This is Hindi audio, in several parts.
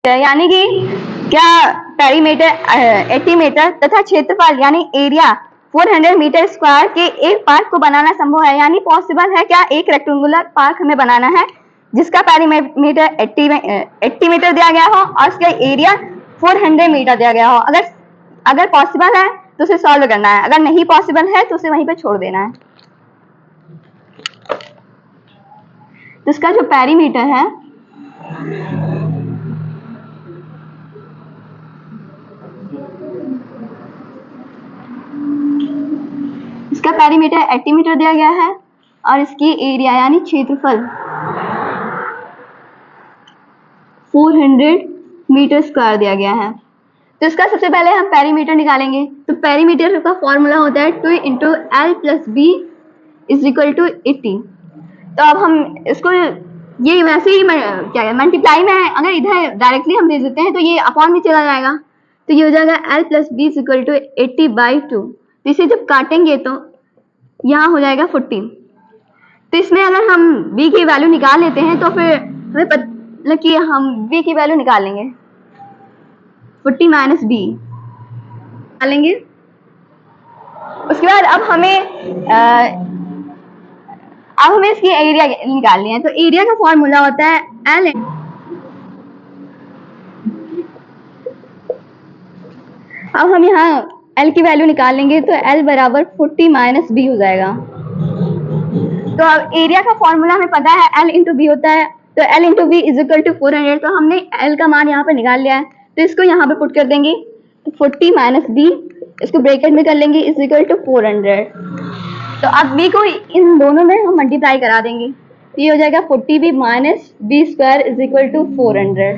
यानी कि क्या पेरीमीटर 80 मीटर तथा क्षेत्रफल यानी एरिया 400 मीटर स्क्वायर के एक पार्क को बनाना संभव है। यानी पॉसिबल है क्या एक रेक्टेंगुलर पार्क हमें बनाना है जिसका पेरीमीटर 80 मीटर दिया गया हो और उसका एरिया 400 मीटर दिया गया हो। अगर पॉसिबल है तो उसे सॉल्व करना है, अगर नहीं पॉसिबल है तो उसे वहीं पे छोड़ देना है। तो इसका जो पेरीमीटर है इसका पेरीमीटर 80 मीटर दिया गया है और इसकी एरिया यानी क्षेत्रफल 400 मीटर स्क्वायर दिया गया है। तो इसका सबसे पहले हम पेरीमीटर निकालेंगे। तो पेरीमीटर का फॉर्मूला होता है 2 into L plus B is equal to 80। तो अब हम इसको ये वैसे ही क्या है मल्टीप्लाई में है, अगर इधर डायरेक्टली हम भेज देते हैं तो ये अपॉन में चला जाएगा। तो ये हो जाएगा L plus B is equal to 80/2। तो इसे जब काटेंगे तो यहाँ हो जाएगा 40। तो इसमें अगर हम b की वैल्यू निकाल लेते हैं तो फिर हमें मतलब कि हम b की वैल्यू निकाल लेंगे 40 माइनस b निकालेंगे। उसके बाद अब हमें इसकी एरिया निकालनी है। तो एरिया का फॉर्मूला होता है एल। अब हम यहाँ एल की वैल्यू निकाल लेंगे तो एल बराबर 40 माइनस बी हो जाएगा। तो अब एरिया का फॉर्मूला हमें पता है एल इंटू बी होता है। तो L into B is equal to 400। तो हमने एल का मान यहाँ पे निकाल लिया है तो इसको यहाँ पे पुट कर देंगे। तो 40 माइनस बी इसको ब्रैकेट में कर लेंगे इज इक्वल टू 400। तो अब बी को इन दोनों में हम मल्टीप्लाई करा देंगे तो ये हो जाएगा 40b minus B square is equal to 400।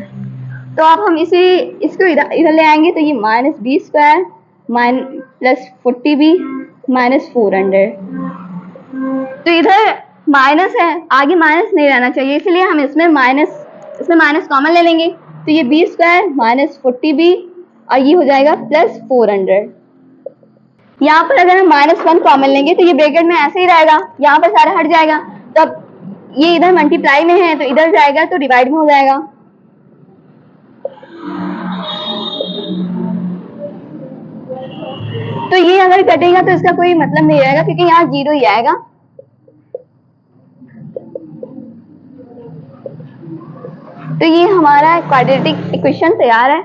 तो अब हम इसको इधर ले आएंगे तो ये minus B square plus 40b minus 400। तो इधर माइनस है, आगे माइनस नहीं रहना चाहिए, इसलिए हम इसमें माइनस कॉमन ले लेंगे। तो ये बी स्क्वायर माइनस 40b और ये हो जाएगा प्लस 400। यहाँ पर अगर हम -1 कॉमन लेंगे तो ये ब्रैकेट में ऐसे ही रहेगा, यहाँ पर सारा हट जाएगा। तो अब ये इधर मल्टीप्लाई में है तो इधर जाएगा तो डिवाइड में हो जाएगा। तो ये अगर कटेगा तो इसका कोई मतलब नहीं रहेगा क्योंकि यहाँ 0 ही आएगा। तो ये हमारा क्वाड्रेटिक इक्वेशन तैयार है।